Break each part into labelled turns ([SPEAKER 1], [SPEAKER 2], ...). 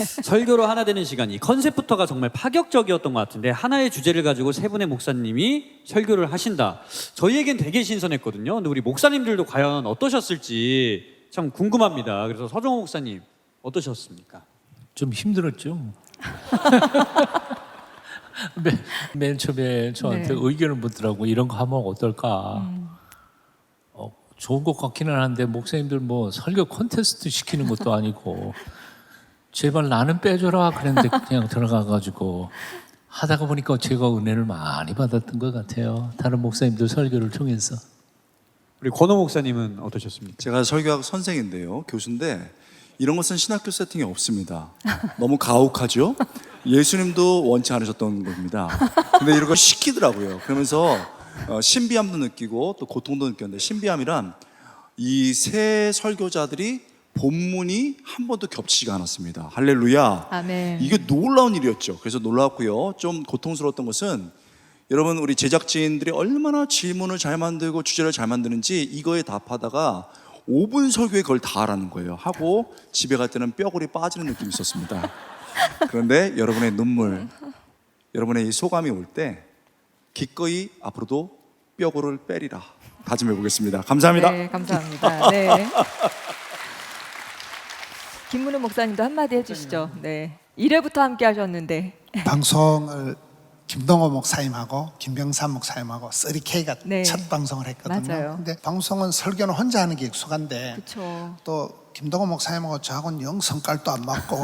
[SPEAKER 1] 설교로 하나 되는 시간이 컨셉부터가 정말 파격적이었던 것 같은데 하나의 주제를 가지고 세 분의 목사님이 설교를 하신다. 저희에겐 되게 신선했거든요. 근데 우리 목사님들도 과연 어떠셨을지 참 궁금합니다. 그래서 서정호 목사님 어떠셨습니까?
[SPEAKER 2] 좀 힘들었죠. 맨 처음에 저한테
[SPEAKER 3] 네.
[SPEAKER 2] 의견을 묻더라고. 이런 거 하면 어떨까? 좋은 것 같기는 한데 목사님들 뭐 설교 콘테스트 시키는 것도 아니고 제발 나는 빼줘라 그랬는데 그냥 들어가가지고 하다가 보니까 제가 은혜를 많이 받았던 것 같아요. 다른 목사님들 설교를 통해서.
[SPEAKER 1] 우리 권호 목사님은 어떠셨습니까?
[SPEAKER 4] 제가 설교학 선생인데요, 교수인데 이런 것은 신학교 세팅이 없습니다. 너무 가혹하죠? 예수님도 원치 않으셨던 겁니다. 근데 이런 걸 시키더라고요. 그러면서 신비함도 느끼고 또 고통도 느꼈는데, 신비함이란 이 세 설교자들이 본문이 한 번도 겹치지가 않았습니다. 할렐루야.
[SPEAKER 3] 아멘.
[SPEAKER 4] 이게 놀라운 일이었죠. 그래서 놀라웠고요. 좀 고통스러웠던 것은 여러분, 우리 제작진들이 얼마나 질문을 잘 만들고 주제를 잘 만드는지 이거에 답하다가 5분 설교에 그걸 다 하라는 거예요. 하고 집에 갈 때는 뼈골이 빠지는 느낌이 있었습니다. 그런데 여러분의 눈물, 여러분의 이 소감이 올 때 기꺼이 앞으로도 뼈골을 빼리라 다짐해 보겠습니다. 감사합니다.
[SPEAKER 3] 네, 감사합니다. 네. 김문우 목사님도 한마디 해주시죠. 네. 1회부터 함께 하셨는데.
[SPEAKER 5] 방송을 김동호 목사님하고 김병삼 목사님하고 3K가
[SPEAKER 3] 네.
[SPEAKER 5] 첫 방송을 했거든요.
[SPEAKER 3] 맞아요.
[SPEAKER 5] 근데 방송은 설교는 혼자 하는 게 익숙한데
[SPEAKER 3] 그렇죠.
[SPEAKER 5] 또 김동호 목사님하고 저하고는 영 성깔도 안 맞고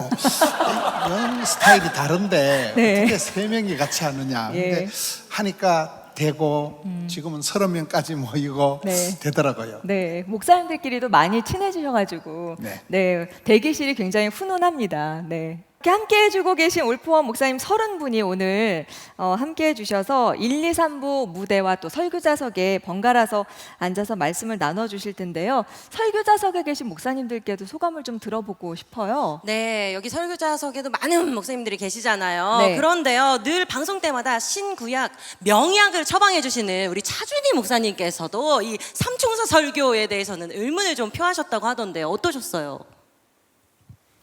[SPEAKER 5] 영 스타일이 다른데
[SPEAKER 3] 네.
[SPEAKER 5] 어떻게 세 명이 같이 하느냐.
[SPEAKER 3] 예.
[SPEAKER 5] 근데 하니까 되고 지금은 30명까지 모이고
[SPEAKER 3] 네.
[SPEAKER 5] 되더라고요.
[SPEAKER 3] 네, 목사님들끼리도 많이 친해지셔가지고
[SPEAKER 5] 네.
[SPEAKER 3] 네, 대기실이 굉장히 훈훈합니다. 네. 이렇게 함께 해주고 계신 올포원 목사님 30분이 오늘 함께 해주셔서 1, 2, 3부 무대와 또 설교자석에 번갈아서 앉아서 말씀을 나눠주실 텐데요. 설교자석에 계신 목사님들께도 소감을 좀 들어보고 싶어요.
[SPEAKER 6] 네, 여기 설교자석에도 많은 목사님들이 계시잖아요.
[SPEAKER 3] 네.
[SPEAKER 6] 그런데요, 늘 방송 때마다 신구약, 명약을 처방해 주시는 우리 차준희 목사님께서도 이 삼총사 설교에 대해서는 의문을 좀 표하셨다고 하던데 어떠셨어요?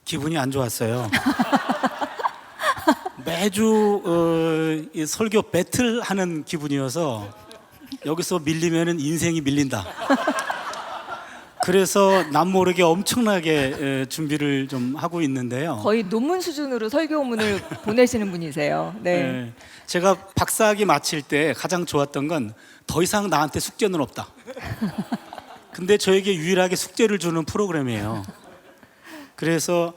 [SPEAKER 7] 기분이 안 좋았어요. 매주 이 설교 배틀하는 기분이어서 여기서 밀리면은 인생이 밀린다. 그래서 남모르게 엄청나게 준비를 좀 하고 있는데요.
[SPEAKER 3] 거의 논문 수준으로 설교문을 보내시는 분이세요. 네.
[SPEAKER 7] 네, 제가 박사학위 마칠 때 가장 좋았던 건 더 이상 나한테 숙제는 없다. 근데 저에게 유일하게 숙제를 주는 프로그램이에요. 그래서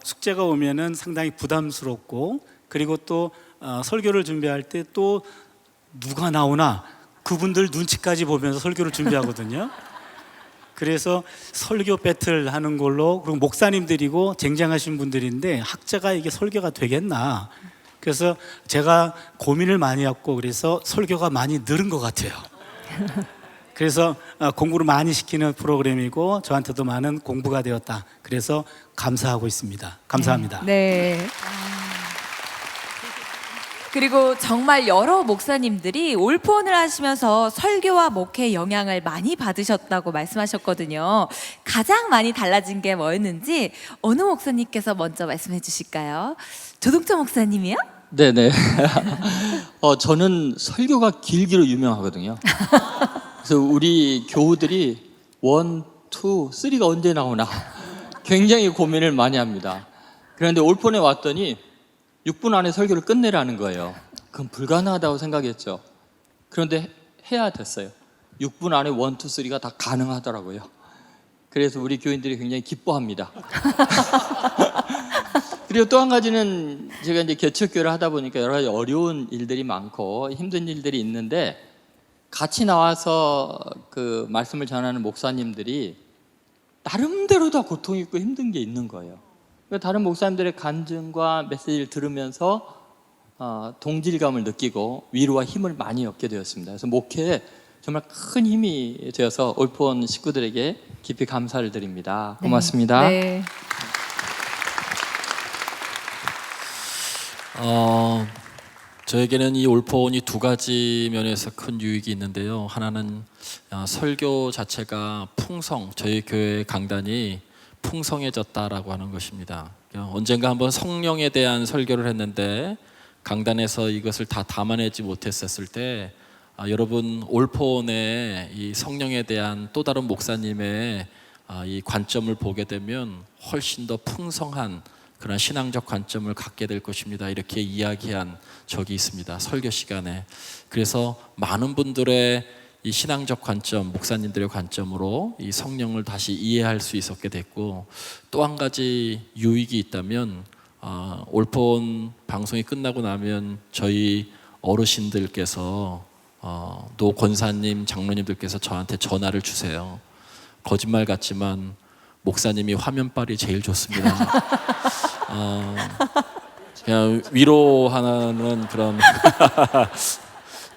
[SPEAKER 7] 숙제가 오면은 상당히 부담스럽고, 그리고 또 설교를 준비할 때 또 누가 나오나 그분들 눈치까지 보면서 설교를 준비하거든요. 그래서 설교 배틀 하는 걸로, 그리고 목사님들이고 쟁쟁하신 분들인데 학자가 이게 설교가 되겠나, 그래서 제가 고민을 많이 했고, 그래서 설교가 많이 늘은 것 같아요. 그래서 공부를 많이 시키는 프로그램이고 저한테도 많은 공부가 되었다. 그래서 감사하고 있습니다. 감사합니다.
[SPEAKER 3] 네.
[SPEAKER 8] 그리고 정말 여러 목사님들이 올포원을 하시면서 설교와 목회의 영향을 많이 받으셨다고 말씀하셨거든요. 가장 많이 달라진 게 뭐였는지 어느 목사님께서 먼저 말씀해 주실까요? 조동철 목사님이요?
[SPEAKER 9] 네네. 저는 설교가 길기로 유명하거든요. 그래서 우리 교우들이 1, 2, 3가 언제 나오나 굉장히 고민을 많이 합니다. 그런데 올폰에 왔더니 6분 안에 설교를 끝내라는 거예요. 그건 불가능하다고 생각했죠. 그런데 해야 됐어요. 6분 안에 1, 2, 3가 다 가능하더라고요. 그래서 우리 교인들이 굉장히 기뻐합니다. 그리고 또 한 가지는 제가 이제 개척교회를 하다 보니까 여러 가지 어려운 일들이 많고 힘든 일들이 있는데, 같이 나와서 그 말씀을 전하는 목사님들이 나름대로 다 고통 있고 힘든 게 있는 거예요. 다른 목사님들의 간증과 메시지를 들으면서 동질감을 느끼고 위로와 힘을 많이 얻게 되었습니다. 그래서 목회에 정말 큰 힘이 되어서 올포원 식구들에게 깊이 감사를 드립니다. 고맙습니다.
[SPEAKER 3] 네.
[SPEAKER 10] 저에게는 이 올포원이 두 가지 면에서 큰 유익이 있는데요. 하나는 설교 자체가 저희 교회 강단이 풍성해졌다라고 하는 것입니다. 언젠가 한번 성령에 대한 설교를 했는데 강단에서 이것을 다 담아내지 못했었을 때 여러분 올포원의 이 성령에 대한 또 다른 목사님의 이 관점을 보게 되면 훨씬 더 풍성한 그런 신앙적 관점을 갖게 될 것입니다. 이렇게 이야기한 적이 있습니다. 설교 시간에. 그래서 많은 분들의 이 신앙적 관점, 목사님들의 관점으로 이 성령을 다시 이해할 수 있었게 됐고, 또 한 가지 유익이 있다면 올폰 방송이 끝나고 나면 저희 어르신들께서 노 권사님, 장로님들께서 저한테 전화를 주세요. 거짓말 같지만 목사님이 화면빨이 제일 좋습니다. 그냥 위로하는 그런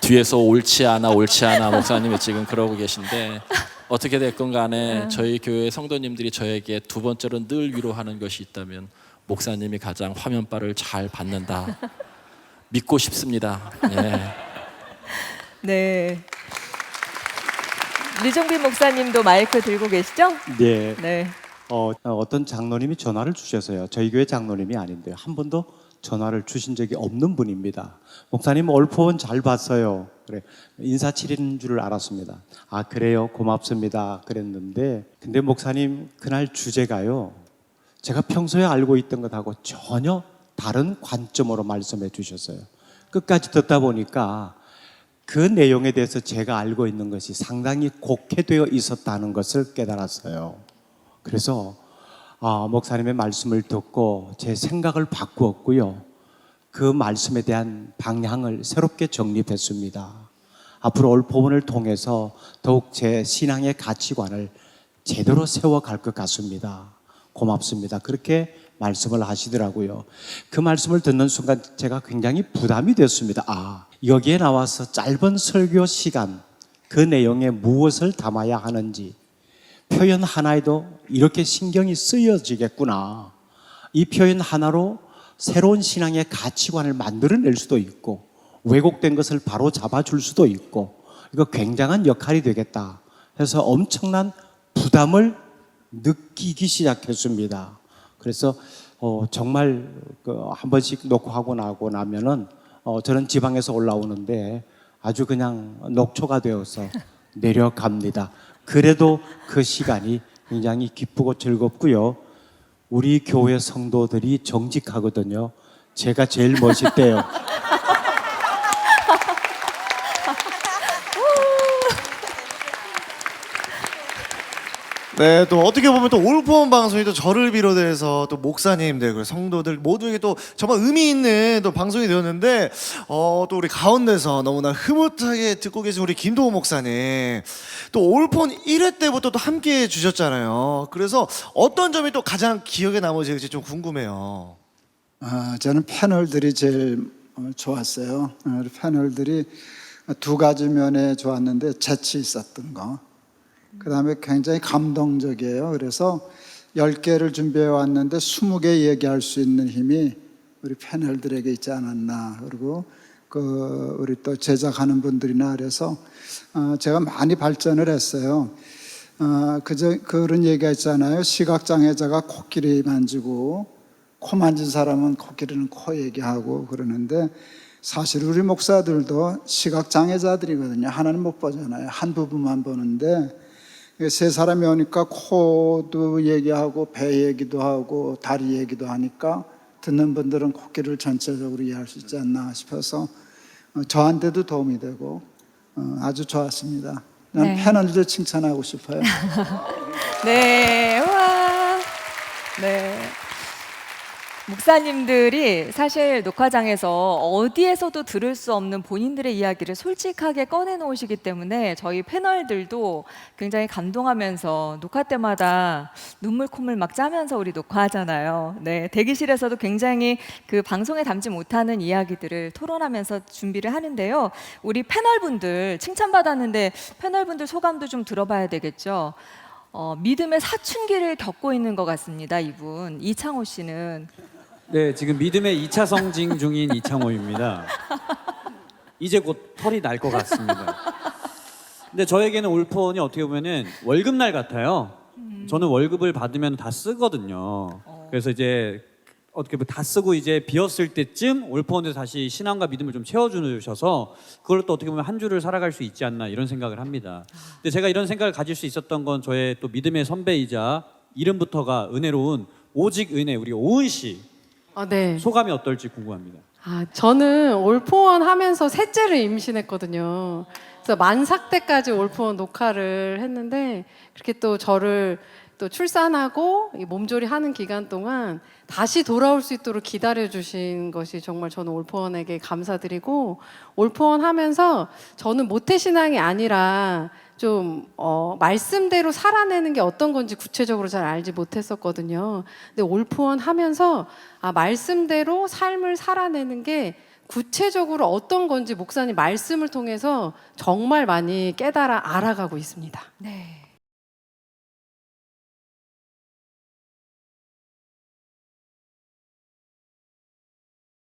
[SPEAKER 10] 뒤에서 옳지 않아 목사님이 지금 그러고 계신데, 어떻게 됐건 간에 저희 교회 성도님들이 저에게 두 번째로 늘 위로하는 것이 있다면 목사님이 가장 화면빨을 잘 받는다. 믿고 싶습니다. 예.
[SPEAKER 3] 네. 리종빈 목사님도 마이크 들고 계시죠?
[SPEAKER 11] 네.
[SPEAKER 3] 네.
[SPEAKER 11] 어떤 장로님이 전화를 주셔서요. 저희 교회 장로님이 아닌데 한 번도 전화를 주신 적이 없는 분입니다. 목사님 올포원 잘 봤어요. 그래, 인사치레인 줄 알았습니다. 아 그래요? 고맙습니다. 그랬는데 근데 목사님 그날 주제가요, 제가 평소에 알고 있던 것하고 전혀 다른 관점으로 말씀해 주셨어요. 끝까지 듣다 보니까 그 내용에 대해서 제가 알고 있는 것이 상당히 곡해되어 있었다는 것을 깨달았어요. 그래서 목사님의 말씀을 듣고 제 생각을 바꾸었고요. 그 말씀에 대한 방향을 새롭게 정립했습니다. 앞으로 올포원을 통해서 더욱 제 신앙의 가치관을 제대로 세워갈 것 같습니다. 고맙습니다. 그렇게 말씀을 하시더라고요. 그 말씀을 듣는 순간 제가 굉장히 부담이 됐습니다. 여기에 나와서 짧은 설교 시간, 그 내용에 무엇을 담아야 하는지, 표현 하나에도 이렇게 신경이 쓰여지겠구나. 이 표현 하나로 새로운 신앙의 가치관을 만들어낼 수도 있고 왜곡된 것을 바로 잡아줄 수도 있고, 이거 굉장한 역할이 되겠다 해서 엄청난 부담을 느끼기 시작했습니다. 그래서 정말 한 번씩 녹화하고 나고 나면은 저는 지방에서 올라오는데 아주 그냥 녹초가 되어서 내려갑니다. 그래도 그 시간이 굉장히 기쁘고 즐겁고요. 우리 교회 성도들이 정직하거든요. 제가 제일 멋있대요.
[SPEAKER 12] 네, 또 어떻게 보면 또 올포원 방송이 또 저를 비롯해서 또 목사님들, 그리고 성도들 모두에게 또 정말 의미 있는 또 방송이 되었는데, 또 우리 가운데서 너무나 흐뭇하게 듣고 계신 우리 김도호 목사님, 또 올포원 1회 때부터 또 함께 해주셨잖아요. 그래서 어떤 점이 또 가장 기억에 남으실지 좀 궁금해요.
[SPEAKER 13] 저는 패널들이 제일 좋았어요. 우리 패널들이 두 가지 면에 좋았는데, 재치 있었던 거, 그 다음에 굉장히 감동적이에요. 그래서 10개를 준비해 왔는데 20개 얘기할 수 있는 힘이 우리 패널들에게 있지 않았나. 그리고 우리 또 제작하는 분들이나, 그래서 제가 많이 발전을 했어요. 그런 얘기가 있잖아요. 시각장애자가 코끼리 만지고 코 만진 사람은 코끼리는 코 얘기하고 그러는데, 사실 우리 목사들도 시각장애자들이거든요. 하나는 못 보잖아요. 한 부분만 보는데, 세 사람이 오니까 코도 얘기하고 배 얘기도 하고 다리 얘기도 하니까 듣는 분들은 코끼리를 전체적으로 이해할 수 있지 않나 싶어서 저한테도 도움이 되고 아주 좋았습니다. 난 패널들 칭찬하고 싶어요.
[SPEAKER 3] 네, 와, 네. 목사님들이 사실 녹화장에서 어디에서도 들을 수 없는 본인들의 이야기를 솔직하게 꺼내놓으시기 때문에 저희 패널들도 굉장히 감동하면서 녹화 때마다 눈물 콧물 막 짜면서 우리 녹화하잖아요. 네, 대기실에서도 굉장히 그 방송에 담지 못하는 이야기들을 토론하면서 준비를 하는데요. 우리 패널분들 칭찬받았는데 패널분들 소감도 좀 들어봐야 되겠죠. 믿음의 사춘기를 겪고 있는 것 같습니다. 이분 이창호 씨는.
[SPEAKER 1] 네, 지금 믿음의 2차 성징 중인 이창호입니다. 이제 곧 털이 날 것 같습니다. 근데 저에게는 올포원이 어떻게 보면은 월급날 같아요. 저는 월급을 받으면 다 쓰거든요. 그래서 이제 어떻게 보면 다 쓰고 이제 비었을 때쯤 올포원에서 다시 신앙과 믿음을 좀 채워주셔서 그걸 또 어떻게 보면 한 주를 살아갈 수 있지 않나 이런 생각을 합니다. 근데 제가 이런 생각을 가질 수 있었던 건 저의 또 믿음의 선배이자 이름부터가 은혜로운 오직 은혜 우리 오은 씨
[SPEAKER 14] 네.
[SPEAKER 1] 소감이 어떨지 궁금합니다.
[SPEAKER 14] 저는 올포원 하면서 셋째를 임신했거든요. 그래서 만삭 때까지 올포원 녹화를 했는데 그렇게 또 저를 또 출산하고 이 몸조리 하는 기간 동안 다시 돌아올 수 있도록 기다려주신 것이 정말 저는 올포원에게 감사드리고 올포원 하면서 저는 모태신앙이 아니라 좀 말씀대로 살아내는 게 어떤 건지 구체적으로 잘 알지 못했었거든요. 근데 올포원 하면서 말씀대로 삶을 살아내는 게 구체적으로 어떤 건지 목사님 말씀을 통해서 정말 많이 깨달아 알아가고 있습니다.
[SPEAKER 3] 네.